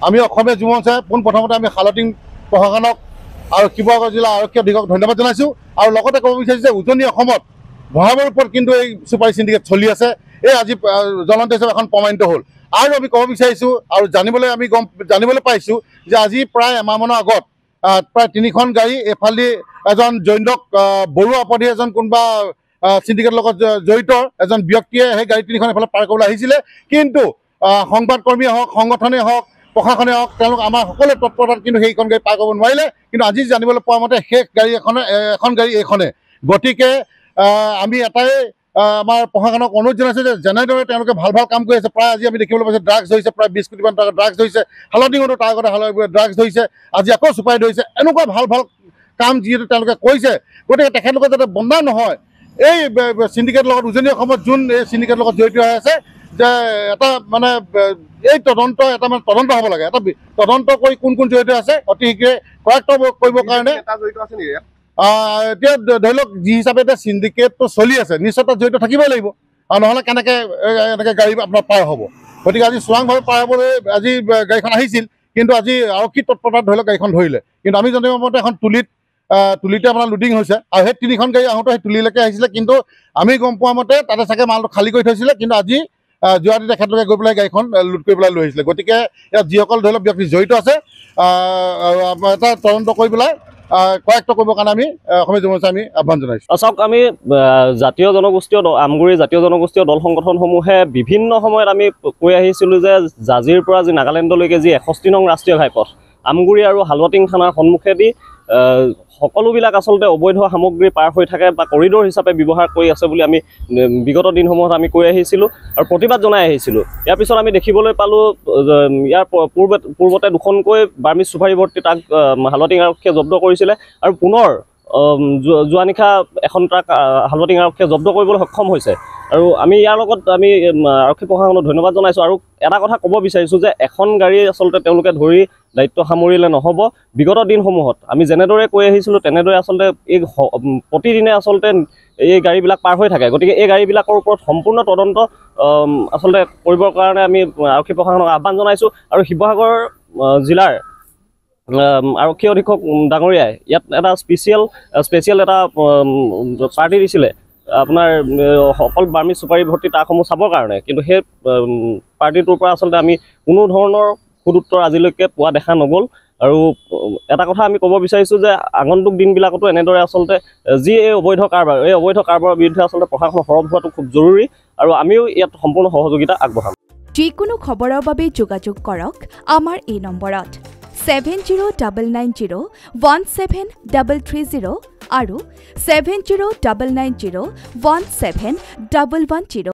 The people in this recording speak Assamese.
আমি অসমীয়া যুৱ মঞ্চে পোনপ্ৰথমতে আমি হালটিং প্ৰশাসনক আৰু শিৱসাগৰ জিলা আৰক্ষী অধীক্ষক ধন্যবাদ জনাইছোঁ। আৰু লগতে ক'ব বিচাৰিছোঁ যে উজনি অসমত ভয়াৱহ ৰূপত কিন্তু এই চুপাৰী চিণ্ডিকেট চলি আছে। এই আজি জ্বলন্ত হিচাপে এখন প্ৰমাণিত হ'ল। আৰু আমি ক'ব বিচাৰিছোঁ আৰু জানিবলৈ পাইছোঁ যে আজি প্ৰায় এমাহমানৰ আগত প্ৰায় 3খন গাড়ী এইফালেদি এজন জৈনক বৰুৱা পদী এজন কোনোবা চিণ্ডিকেটৰ লগত জড়িত এজন ব্যক্তিয়ে সেই গাড়ী 3খন এফালে পাৰ কৰিবলৈ আহিছিলে। কিন্তু সংবাদকৰ্মীয়ে হওক, সংগঠনেই হওক, প্ৰশাসনে হওক, তেওঁলোক আমাৰ সকলোৱে তৎপৰতাত কিন্তু সেইখন গাড়ী পাৰ কৰিব নোৱাৰিলে। কিন্তু আজি জানিবলৈ পোৱা মতে শেষ গাড়ী এখন গাড়ী এইখনে। গতিকে আমি এটাই আমাৰ প্ৰশাসনক অনুৰোধ জনাইছোঁ যে যেনেদৰে তেওঁলোকে ভাল কাম কৰি আছে। প্ৰায় আজি আমি দেখিবলৈ পাইছোঁ ড্ৰাগছ ধৰিছে, প্ৰায় 20 কোটিমান টকা ড্ৰাগছ ধৰিছে। হালদিঙতো তাৰ আগতে ড্ৰাগছ ধৰিছে, আজি আকৌ চুপাৰী ধৰিছে। এনেকুৱা ভাল কাম যিহেতু তেওঁলোকে কৰিছে, গতিকে তেখেতলোকে যাতে বন্ধা নহয়। এই চিণ্ডিকেটৰ লগত উজনি অসমত যোন এই চিণ্ডিকেটৰ লগত জড়িত হৈ আছে, যে এটা মানে এই তদন্ত হ'ব লাগে। এটা তদন্ত কৰি কোন জড়িত আছে অতি শীঘ্ৰে কৰায়ত্ব কৰিবৰ কাৰণে এতিয়া ধৰি লওক যি হিচাপে এতিয়া চিণ্ডিকেটটো চলি আছে, নিশ্চয় তাত জড়িত থাকিবই লাগিব। আৰু নহ'লে কেনেকৈ এনেকৈ গাড়ী আপোনাৰ পাৰ হ'ব। গতিকে আজি চোৰাংভাৱে পাৰ হ'বলৈ আজি গাড়ীখন আহিছিল, কিন্তু আজি আৰক্ষী তৎপৰতাত ধৰি লওক গাড়ীখন ধৰিলে। কিন্তু আমি জনাব মতে এখন তুলিতে আপোনাৰ লোডিং হৈছে, আৰু সেই 3খন গাড়ী আহোঁতে সেই তুলিলৈকে আহিছিলে। কিন্তু আমি গম পোৱা মতে তাতে চাগে মালটো খালী কৰি থৈছিলে, কিন্তু আজি যোৱা ৰাতি তেখেতলোকে গৈ পেলাই গাড়ীখন লুট কৰি পেলাই লৈ আহিছিলে। গতিকে ইয়াত যিসকল ধৰি লওক ব্যক্তি জড়িত আছে এটা তদন্ত কৰি পেলাই কৰায়ত্ব কৰিবৰ কাৰণে আমি অসমীয়া যুৱ মঞ্চে আমি আহ্বান জনাইছোঁ। চাওক, আমি জাতীয় জনগোষ্ঠীয় আমগুৰি জাতীয় জনগোষ্ঠীয় দল সংগঠনসমূহে বিভিন্ন সময়ত আমি কৈ আহিছিলোঁ যে জাজিৰ পৰা যি নাগালেণ্ডলৈকে যি 61 নং ৰাষ্ট্ৰীয় ঘাইপথ আমগুৰি আৰু হালুৱাটিং থানাৰ সন্মুখেদি সকলোবিলাক আচলতে অবৈধ সামগ্ৰী পাৰ হৈ থাকে বা কৰিডৰ হিচাপে ব্যৱহাৰ কৰি আছে বুলি আমি বিগত দিনসমূহত আমি কৈ আহিছিলোঁ আৰু প্ৰতিবাদ জনাই আহিছিলোঁ। ইয়াৰ পিছত আমি দেখিবলৈ পালোঁ ইয়াৰ পূৰ্বতে 2খনকৈ বাৰ্মিজ চুপাৰী ভৰ্তি ট্ৰাক হালুৱাটিং আৰক্ষীয়ে জব্দ কৰিছিলে, আৰু পুনৰ যোৱা নিশা এখন ট্ৰাক হালুৱাটিং আৰক্ষীয়ে জব্দ কৰিবলৈ সক্ষম হৈছে। আৰু আমি ইয়াৰ লগত আমি আৰক্ষী প্ৰশাসনক ধন্যবাদ জনাইছোঁ। আৰু এটা কথা ক'ব বিচাৰিছোঁ যে এখন গাড়ী আচলতে তেওঁলোকে ধৰি দায়িত্ব সামৰিলে নহ'ব। বিগত দিনসমূহত আমি যেনেদৰে কৈ আহিছিলোঁ তেনেদৰে আচলতে এই প্ৰতিদিনে আচলতে এই গাড়ীবিলাক পাৰ হৈ থাকে। গতিকে এই গাড়ীবিলাকৰ ওপৰত সম্পূৰ্ণ তদন্ত আচলতে কৰিবৰ কাৰণে আমি আৰক্ষী প্ৰশাসনক আহ্বান জনাইছোঁ। আৰু শিৱসাগৰ জিলাৰ আৰক্ষী অধীক্ষক ডাঙৰীয়াই ইয়াত এটা স্পেচিয়েল এটা পাৰ্টি দিছিলে আপোনাৰ অকল বাৰ্মিজ চুপাৰী ভৰ্তি ট্ৰাকসমূহ চাবৰ কাৰণে। কিন্তু সেই পাৰ্টিটোৰ পৰা আচলতে আমি কোনো ধৰণৰ সুদুত্তৰ আজিলৈকে পোৱা দেখা নগ'ল। আৰু এটা কথা আমি ক'ব বিচাৰিছোঁ যে আগন্তুক দিনবিলাকতো এনেদৰে আচলতে যি এই অবৈধ কাৰবাৰৰ বিৰুদ্ধে আচলতে প্ৰশাসন সৰব হোৱাটো খুব জৰুৰী, আৰু আমিও ইয়াত সম্পূৰ্ণ সহযোগিতা আগবঢ়াম। যিকোনো খবৰৰ বাবে যোগাযোগ কৰক আমাৰ এই নম্বৰত 7099017330 আৰু 7099017110।